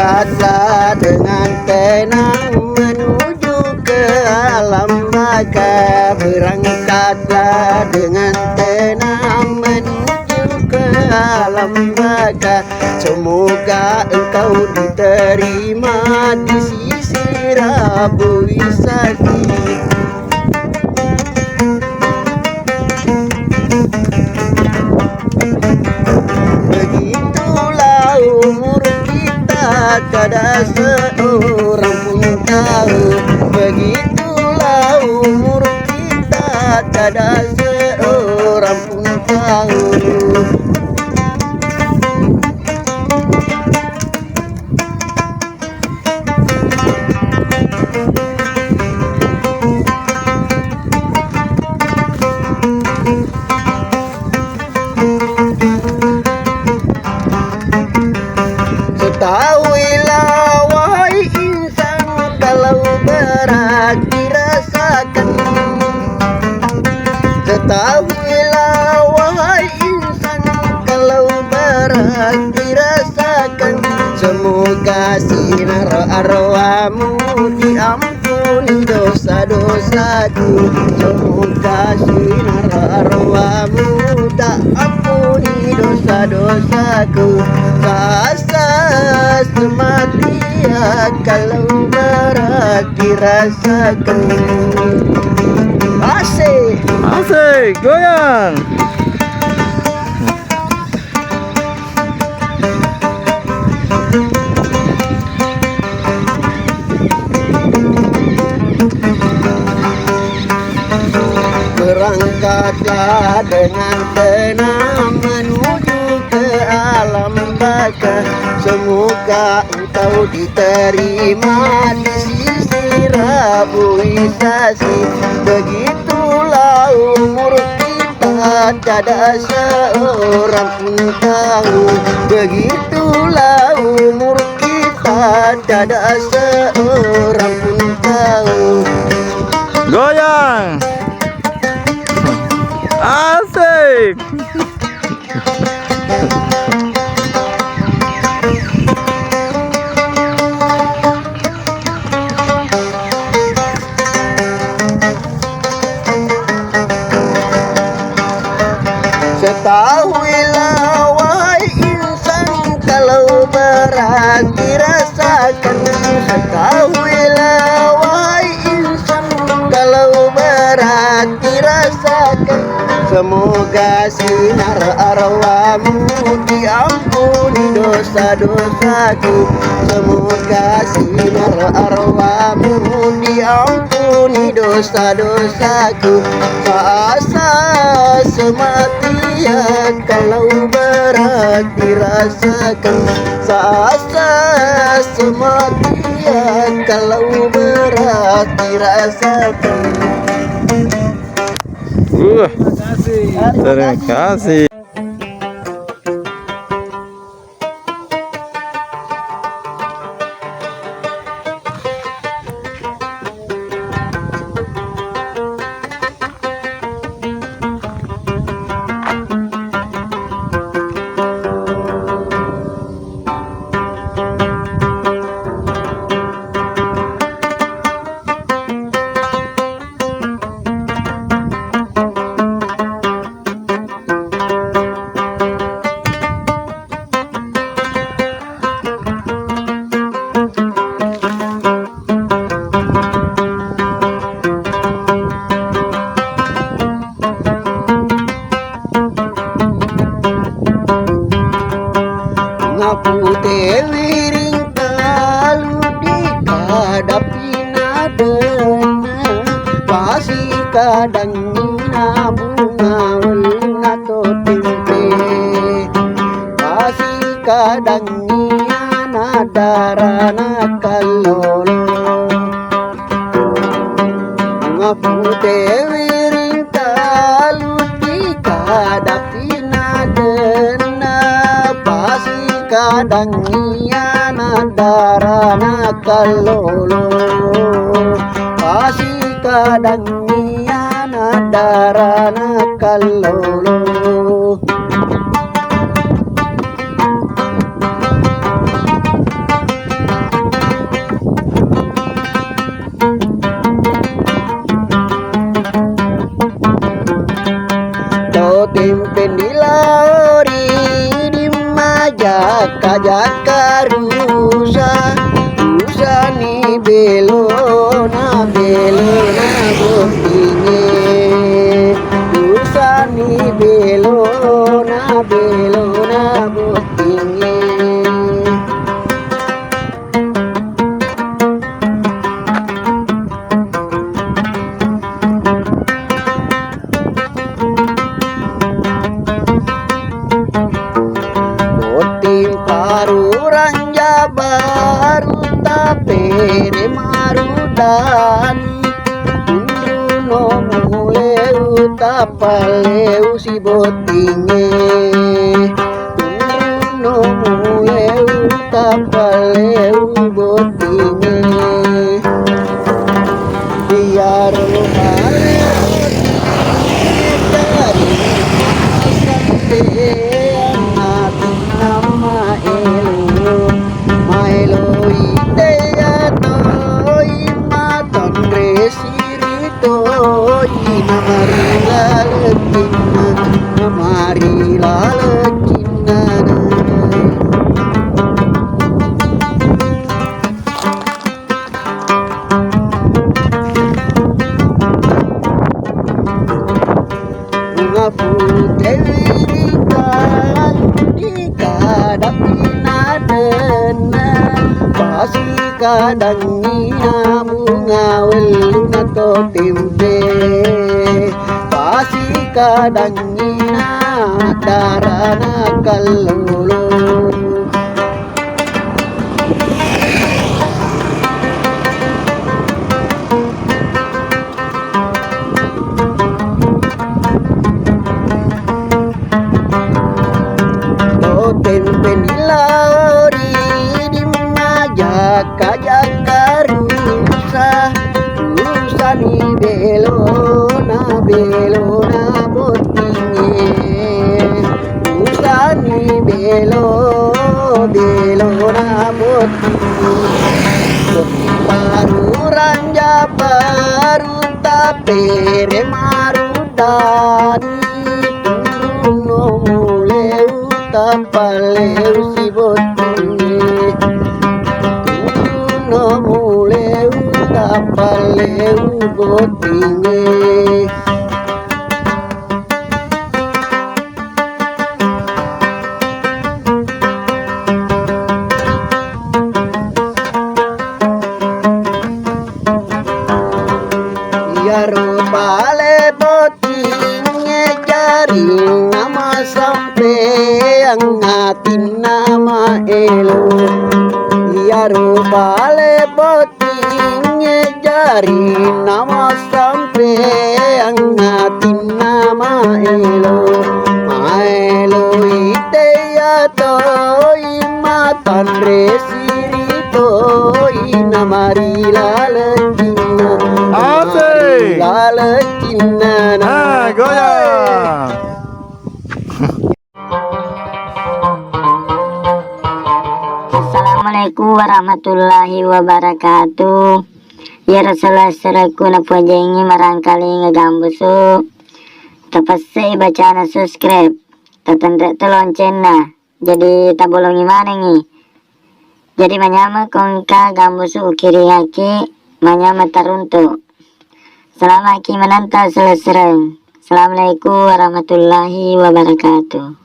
Berangkatlah dengan tenang menuju ke alam baka. Berangkatlah dengan tenang menuju ke alam baka. Semoga engkau diterima di sisi Rabu Wisaki. Begitulah umur kita, tiada seorang pun tahu. Begitulah umur kita, tiada seorang pun tahu. Ketahuilah wahai insan, kalau berat dirasakan. Ketahuilah wahai insan, kalau berat dirasakan. Semoga sinar arwahmu diampuni dosa-dosaku. Semoga sinar arwahmu diampuni dosa-dosaku. Rasa semati kalau berat dirasakan. Asik, Asik, goyang. Berangkatlah dengan tenang menuju ke alam baka. Semoga engkau diterima di sisi Rabu Wisasi. Begitulah umur kita, tiada seorang pun tahu. Begitulah umur kita, tiada seorang pun tahu. Goyang. Asik. Ketahuilah wahai insan, kalau berat dirasakan. Ketahuilah wahai insan, kalau berat dirasakan. Semoga sinar arwahmu diampuni dosa-dosaku. Semoga sinar arwahmu diampuni dosa-dosaku. Asa semati kalau berat dirasakan. Asa semati kalau berat dirasakan. Terima kasih. Putih wiring kalu di kadapina dena. Pasi kadang nina bunga weluna to timpe. Pasi kadang nina darana kalolo. Putih wiring kalu di kadapina dena. Pasi kadang iana darana kalolo. Pasi kadang iana darana kalolo. jaka rusa ni belona botinge rusa ni belona botinge. Boting parurang baru tapere marudani no muleu tapaleu si botinge no muleu tapaleu botinge biar kadang ina bunga weluna to timpe pasi kadang ina darana kalulu to tempe nilari jaka rusa ni belona botinge rusa ni belona botinge parurang baru tapere marudani no muleu tapaleu si botinge no muleu tapaleu botinge. Yaro bale botinge jari nama sampai yang ngatin nama elo. Yaro bale botinge jari nama sampai yang ngatin nama elo. Maelo ite ya toi matan resiri toi namari laletina. Asik. Laletina. Goyang. Assalamualaikum warahmatullahi wabarakatuh. Ya Rasulullah seraku na pujengi marangkali ngagambusu. Tapasai bacana subscribe. Tatanda lonceng na. Jadi tabulungi mana nih? Jadi manyama kongka gambusu ukiri haki manyama taruntu. Selama ki menanta selesai. Assalamualaikum warahmatullahi wabarakatuh.